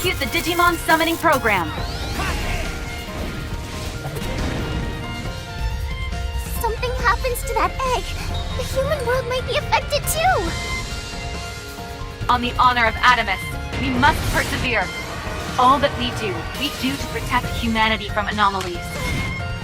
execute the Digimon summoning program. Something happens to that egg. The human world might be affected too. On the honor of Adamus, we must persevere. All that we do to protect humanity from anomalies.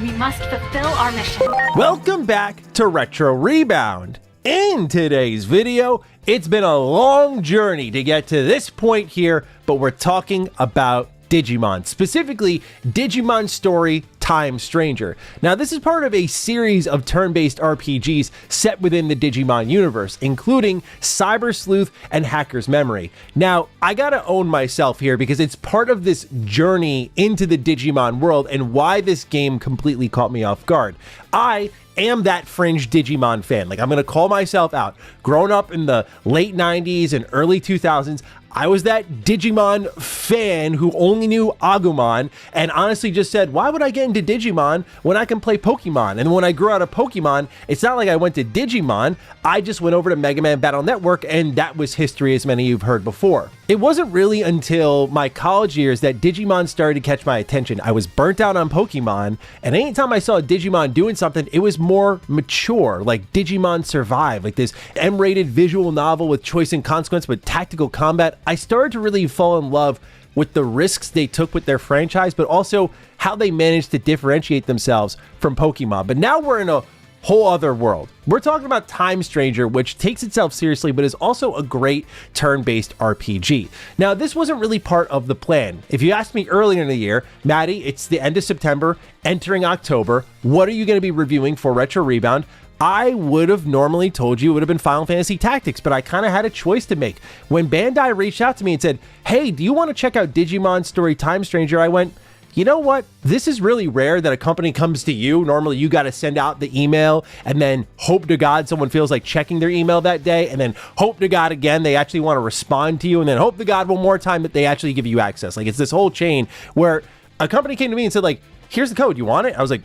We must fulfill our mission. Welcome back to Retro Rebound. In today's video, it's been a long journey to get to this point here, but we're talking about Digimon, specifically Digimon Story Time Stranger. Now, this is part of a series of turn-based RPGs set within the Digimon universe, including Cyber Sleuth and Hacker's Memory. Now, I gotta own myself here because it's part of this journey into the Digimon world and why this game completely caught me off guard. I am that fringe Digimon fan. Like, I'm gonna call myself out. Growing up in the late 90s and early 2000s, I was that Digimon fan who only knew Agumon and honestly just said, why would I get into Digimon when I can play Pokemon? And when I grew out of Pokemon, it's not like I went to Digimon, I just went over to Mega Man Battle Network, and that was history, as many of you've heard before. It wasn't really until my college years that Digimon started to catch my attention. I was burnt out on Pokemon, and anytime I saw a Digimon doing something, it was more mature, like Digimon Survive, like this M-rated visual novel with choice and consequence, but tactical combat. I started to really fall in love with the risks they took with their franchise, but also how they managed to differentiate themselves from Pokemon. But now we're in a whole other world. We're talking about Time Stranger, which takes itself seriously, but is also a great turn-based RPG. Now, this wasn't really part of the plan. If you asked me earlier in the year, Maddie, it's the end of September, entering October, what are you going to be reviewing for Retro Rebound? I would have normally told you it would have been Final Fantasy Tactics, but I kind of had a choice to make. When Bandai reached out to me and said, hey, do you want to check out Digimon Story Time Stranger? I went, you know what? This is really rare that a company comes to you. Normally you got to send out the email and then hope to God someone feels like checking their email that day, and then hope to God again they actually want to respond to you, and then hope to God one more time that they actually give you access. Like, it's this whole chain where a company came to me and said, like, here's the code, you want it? I was like,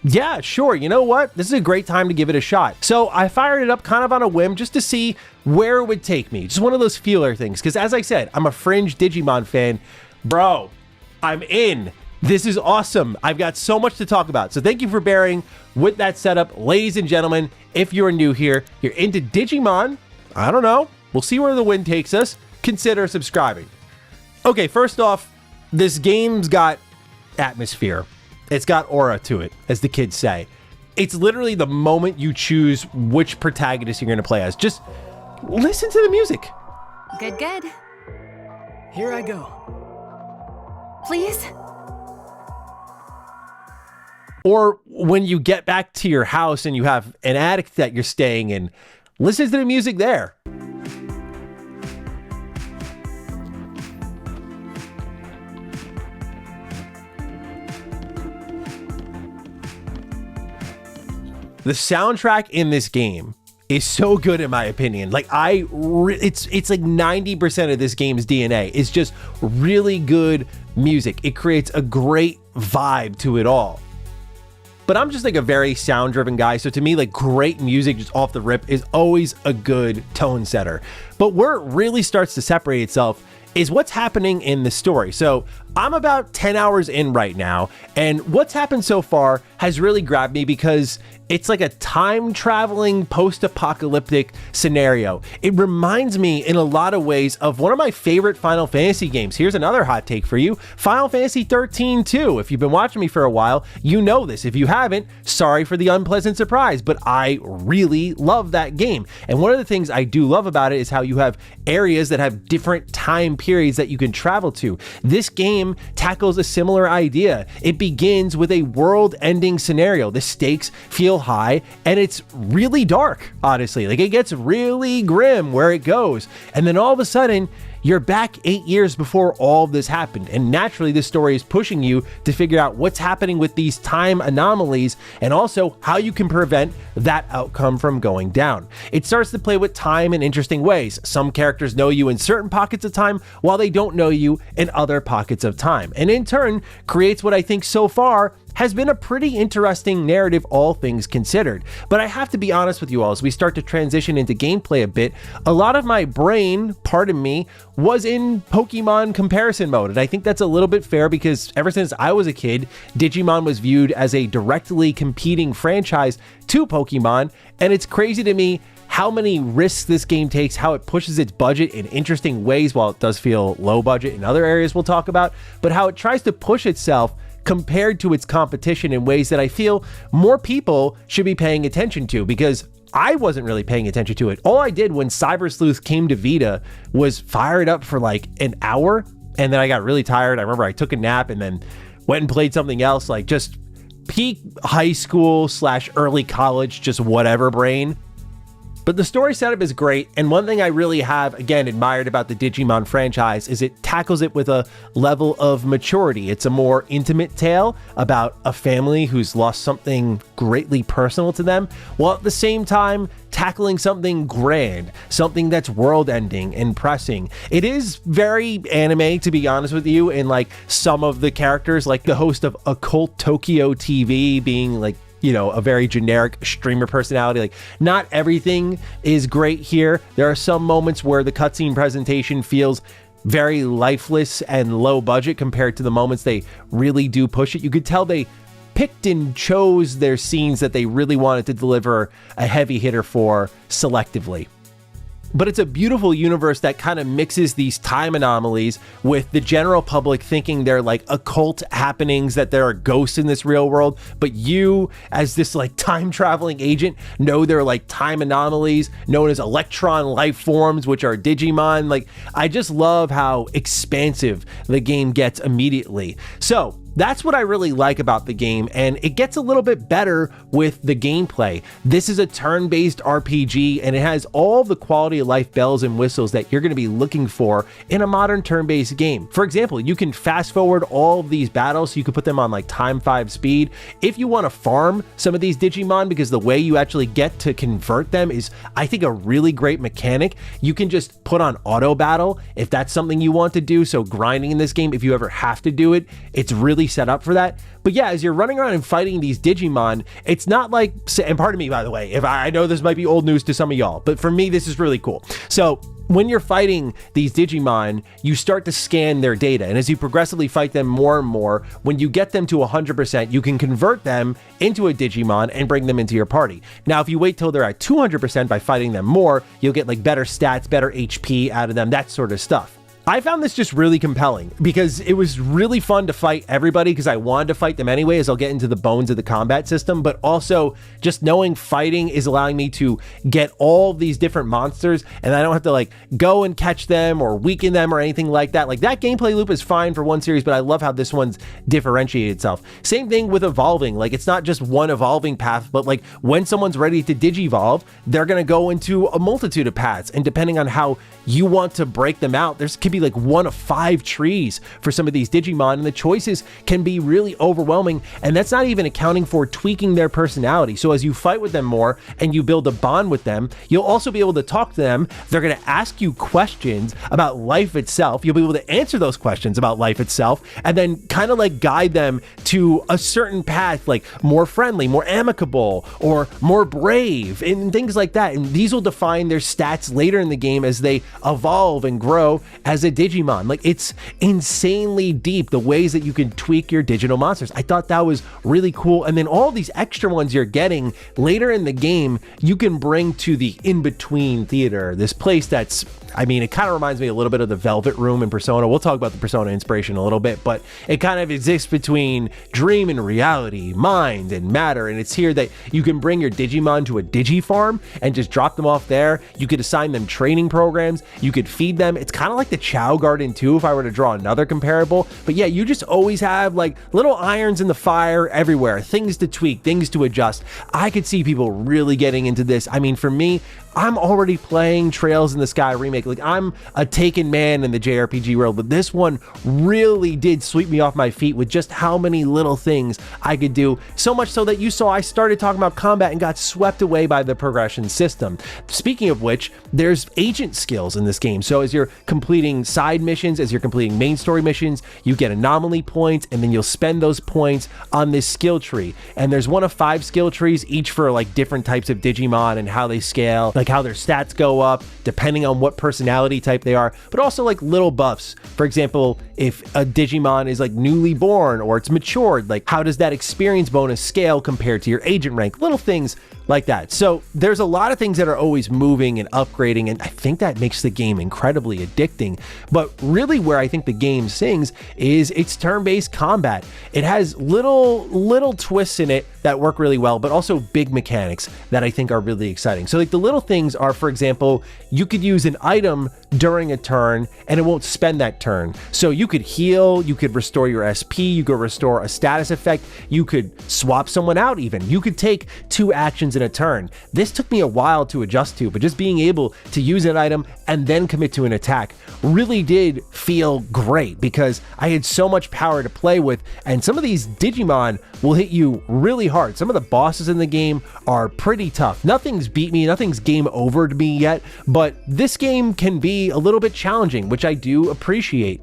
yeah, sure. You know what? This is a great time to give it a shot. So I fired it up kind of on a whim just to see where it would take me. Just one of those feeler things. Because as I said, I'm a fringe Digimon fan. Bro, I'm in. This is awesome. I've got so much to talk about. So thank you for bearing with that setup. Ladies and gentlemen, if you're new here, you're into Digimon, I don't know, we'll see where the wind takes us. Consider subscribing. Okay, first off, this game's got atmosphere. It's got aura to it, as the kids say. It's literally the moment you choose which protagonist you're going to play as. Just listen to the music. Good, good. Here I go. Please? Or when you get back to your house and you have an attic that you're staying in, listen to the music there. The soundtrack in this game is so good, in my opinion. Like, it's like 90% of this game's DNA is just really good music. It creates a great vibe to it all. But I'm just like a very sound-driven guy, so to me, like, great music just off the rip is always a good tone setter. But where it really starts to separate itself is what's happening in the story. So I'm about 10 hours in right now, and what's happened so far has really grabbed me because it's like a time-traveling post-apocalyptic scenario. It reminds me in a lot of ways of one of my favorite Final Fantasy games. Here's another hot take for you. Final Fantasy 13 too. If you've been watching me for a while, you know this. If you haven't, sorry for the unpleasant surprise, but I really love that game. And one of the things I do love about it is how you have areas that have different time periods that you can travel to. This game tackles a similar idea. It begins with a world-ending scenario. The stakes feel high, and it's really dark, honestly. Like, it gets really grim where it goes. And then all of a sudden, you're back 8 years before all of this happened. And naturally, this story is pushing you to figure out what's happening with these time anomalies and also how you can prevent that outcome from going down. It starts to play with time in interesting ways. Some characters know you in certain pockets of time while they don't know you in other pockets of time. And in turn, creates what I think so far has been a pretty interesting narrative, all things considered. But I have to be honest with you all, as we start to transition into gameplay a bit, a lot of my brain, pardon me, was in Pokemon comparison mode. And I think that's a little bit fair because ever since I was a kid, Digimon was viewed as a directly competing franchise to Pokemon. And it's crazy to me how many risks this game takes, how it pushes its budget in interesting ways, while it does feel low budget in other areas we'll talk about, but how it tries to push itself compared to its competition in ways that I feel more people should be paying attention to, because I wasn't really paying attention to it. All I did when Cyber Sleuth came to Vita was fire it up for like an hour, and then I got really tired. I remember I took a nap and then went and played something else, like just peak high school / early college, just whatever brain. But the story setup is great, and one thing I really have, again, admired about the Digimon franchise is it tackles it with a level of maturity. It's a more intimate tale about a family who's lost something greatly personal to them, while at the same time tackling something grand, something that's world-ending and pressing. It is very anime, to be honest with you, in like some of the characters, like the host of Occult Tokyo TV being like, you know, a very generic streamer personality. Like, not everything is great here. There are some moments where the cutscene presentation feels very lifeless and low budget compared to the moments they really do push it. You could tell they picked and chose their scenes that they really wanted to deliver a heavy hitter for selectively. But it's a beautiful universe that kind of mixes these time anomalies with the general public thinking they're like occult happenings, that there are ghosts in this real world, but you as this like time traveling agent know they're like time anomalies known as electron life forms, which are Digimon. Like, I just love how expansive the game gets immediately. So that's what I really like about the game, and it gets a little bit better with the gameplay. This is a turn-based RPG, and it has all the quality of life bells and whistles that you're going to be looking for in a modern turn-based game. For example, you can fast forward all of these battles, so you can put them on like time 5 speed. If you want to farm some of these Digimon, because the way you actually get to convert them is, I think, a really great mechanic. You can just put on auto battle if that's something you want to do. So grinding in this game, if you ever have to do it, it's really set up for that. But yeah, as you're running around and fighting these Digimon, it's not like, and pardon me, by the way, if I know this might be old news to some of y'all, but for me, this is really cool. So when you're fighting these Digimon, you start to scan their data. And as you progressively fight them more and more, when you get them to 100%, you can convert them into a Digimon and bring them into your party. Now, if you wait till they're at 200% by fighting them more, you'll get like better stats, better HP out of them, that sort of stuff. I found this just really compelling because it was really fun to fight everybody, because I wanted to fight them anyway, as I'll get into the bones of the combat system, but also just knowing fighting is allowing me to get all these different monsters, and I don't have to like go and catch them or weaken them or anything like that. Like, that gameplay loop is fine for one series, but I love how this one's differentiated itself. Same thing with evolving. Like, it's not just one evolving path, but like when someone's ready to digivolve, they're going to go into a multitude of paths, and depending on how you want to break them out, there's could be like 1 of 5 trees for some of these Digimon, and the choices can be really overwhelming, and that's not even accounting for tweaking their personality. So as you fight with them more and you build a bond with them, you'll also be able to talk to them. They're going to ask you questions about life itself. You'll be able to answer those questions about life itself, and then kind of like guide them to a certain path, like more friendly, more amicable, or more brave, and things like that. And these will define their stats later in the game as they evolve and grow as a Digimon. Like, it's insanely deep, the ways that you can tweak your digital monsters. I thought that was really cool. And then all these extra ones you're getting later in the game, you can bring to the in-between theater, this place that's, I mean, it kind of reminds me a little bit of the Velvet Room in Persona. We'll talk about the Persona inspiration a little bit, but it kind of exists between dream and reality, mind and matter. And it's here that you can bring your Digimon to a Digifarm and just drop them off there. You could assign them training programs. You could feed them. It's kind of like the Chow Garden too, if I were to draw another comparable. But yeah, you just always have like little irons in the fire everywhere, things to tweak, things to adjust. I could see people really getting into this. I mean, for me, I'm already playing Trails in the Sky remake. Like, I'm a taken man in the JRPG world, but this one really did sweep me off my feet with just how many little things I could do. So much so that you saw I started talking about combat and got swept away by the progression system. Speaking of which, there's agent skills in this game. So as you're completing side missions, as you're completing main story missions, you get anomaly points, and then you'll spend those points on this skill tree. And there's one of 5 skill trees, each for like different types of Digimon and how they scale, like how their stats go up depending on what personality type they are, but also like little buffs. For example, if a Digimon is like newly born or it's matured, like how does that experience bonus scale compared to your agent rank? Little things like that. So there's a lot of things that are always moving and upgrading, and I think that makes the game incredibly addicting. But really where I think the game sings is its turn-based combat. It has little twists in it that work really well, but also big mechanics that I think are really exciting. So like the little things are, for example, you could use an item during a turn and it won't spend that turn. So you could heal, you could restore your SP, you could restore a status effect, you could swap someone out even. You could take 2 actions in a turn. This took me a while to adjust to, but just being able to use an item and then commit to an attack really did feel great because I had so much power to play with, and some of these Digimon will hit you really hard. Some of the bosses in the game are pretty tough. Nothing's beat me, nothing's game overed me yet, but this game can be a little bit challenging, which I do appreciate.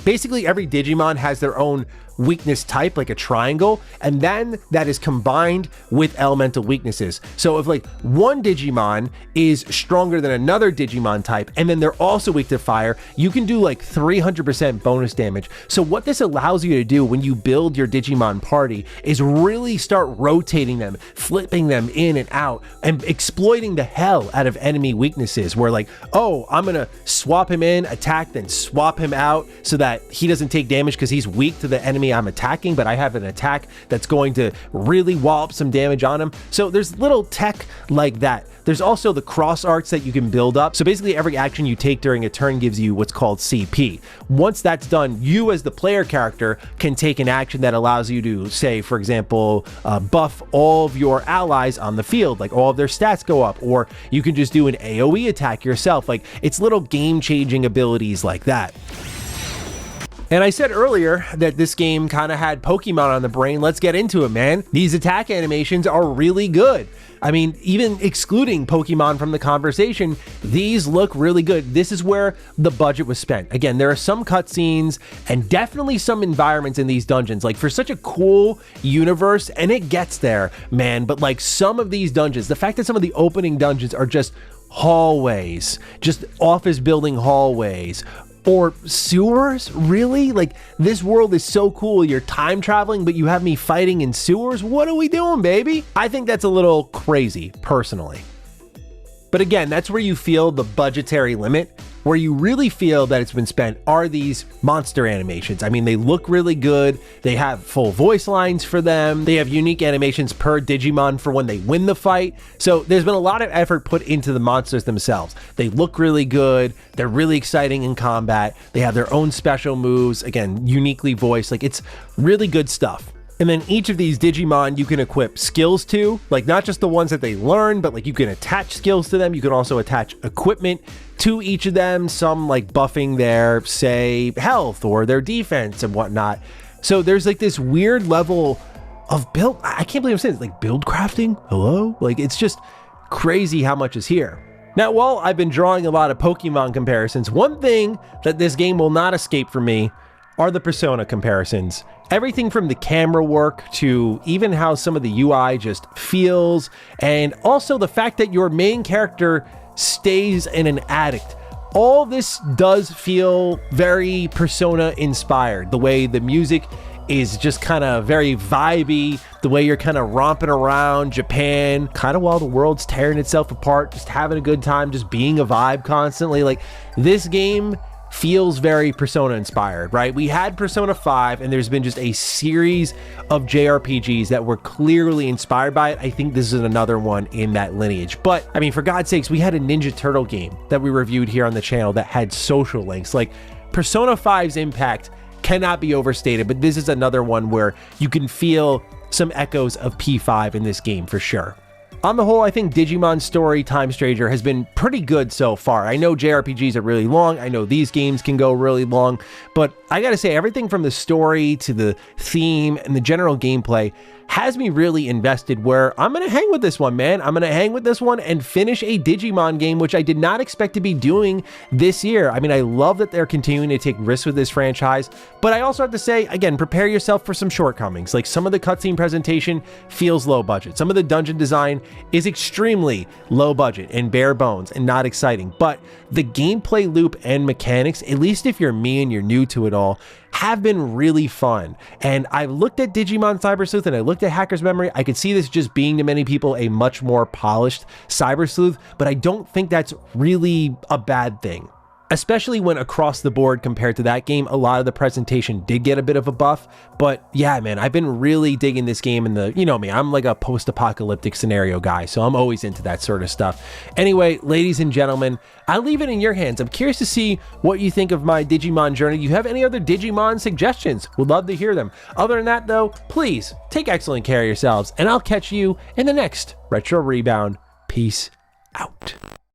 Basically, every Digimon has their own weakness type, like a triangle, and then that is combined with elemental weaknesses. So if like one Digimon is stronger than another Digimon type, and then they're also weak to fire, you can do like 300% bonus damage. So what this allows you to do when you build your Digimon party is really start rotating them, flipping them in and out, and exploiting the hell out of enemy weaknesses, where like, oh, I'm gonna swap him in, attack, then swap him out so that he doesn't take damage because he's weak to the enemy I'm attacking, but I have an attack that's going to really wallop some damage on him. So there's little tech like that. There's also the cross arts that you can build up. So basically every action you take during a turn gives you what's called CP. Once that's done, you as the player character can take an action that allows you to, say, for example, buff all of your allies on the field, like all of their stats go up, or you can just do an AoE attack yourself. Like, it's little game-changing abilities like that. And I said earlier that this game kind of had Pokemon on the brain. Let's get into it, man. These attack animations are really good. I mean, even excluding Pokemon from the conversation, these look really good. This is where the budget was spent. Again, there are some cutscenes and definitely some environments in these dungeons. Like, for such a cool universe, and it gets there, man, but like some of these dungeons, the fact that some of the opening dungeons are just hallways, just office building hallways, or sewers? Really? Like, this world is so cool. You're time traveling, but you have me fighting in sewers? What are we doing, baby? I think that's a little crazy, personally. But again, that's where you feel the budgetary limit. Where you really feel that it's been spent are these monster animations. I mean, they look really good. They have full voice lines for them. They have unique animations per Digimon for when they win the fight. So there's been a lot of effort put into the monsters themselves. They look really good. They're really exciting in combat. They have their own special moves. Again, uniquely voiced. Like, it's really good stuff. And then each of these Digimon you can equip skills to, like not just the ones that they learn, but like you can attach skills to them. You can also attach equipment to each of them, some like buffing their, say, health or their defense and whatnot. So there's like this weird level of build. I can't believe I'm saying it's like build crafting. Hello? Like, it's just crazy how much is here. Now, while I've been drawing a lot of Pokemon comparisons, one thing that this game will not escape from me are the Persona comparisons. Everything from the camera work to even how some of the UI just feels, and also the fact that your main character stays in an attic. All this does feel very Persona inspired. The way the music is just kind of very vibey, the way you're kind of romping around Japan, kind of while the world's tearing itself apart, just having a good time, just being a vibe constantly. Like, this game feels very Persona inspired, right? We had Persona 5, and there's been just a series of JRPGs that were clearly inspired by it. I think this is another one in that lineage. But I mean, for God's sakes, we had a Ninja Turtle game that we reviewed here on the channel that had social links. Like, Persona 5's impact cannot be overstated, but this is another one where you can feel some echoes of P5 in this game for sure. On the whole, I think Digimon's story, Time Stranger, has been pretty good so far. I know JRPGs are really long, I know these games can go really long, but I gotta say, everything from the story to the theme and the general gameplay has me really invested, where I'm gonna hang with this one, man. I'm gonna hang with this one and finish a Digimon game, which I did not expect to be doing this year. I mean, I love that they're continuing to take risks with this franchise, but I also have to say, again, prepare yourself for some shortcomings. Like, some of the cutscene presentation feels low budget. Some of the dungeon design is extremely low budget and bare bones and not exciting, but the gameplay loop and mechanics, at least if you're me and you're new to it all, have been really fun. And I looked at Digimon Cyber Sleuth and I looked at Hacker's Memory. I could see this just being to many people a much more polished Cyber Sleuth, but I don't think that's really a bad thing. Especially when across the board compared to that game, a lot of the presentation did get a bit of a buff. But yeah, man, I've been really digging this game in the, you know me, I'm like a post-apocalyptic scenario guy, so I'm always into that sort of stuff. Anyway, ladies and gentlemen, I'll leave it in your hands. I'm curious to see what you think of my Digimon journey. Do you have any other Digimon suggestions? Would love to hear them. Other than that though, please take excellent care of yourselves, and I'll catch you in the next Retro Rebound. Peace out.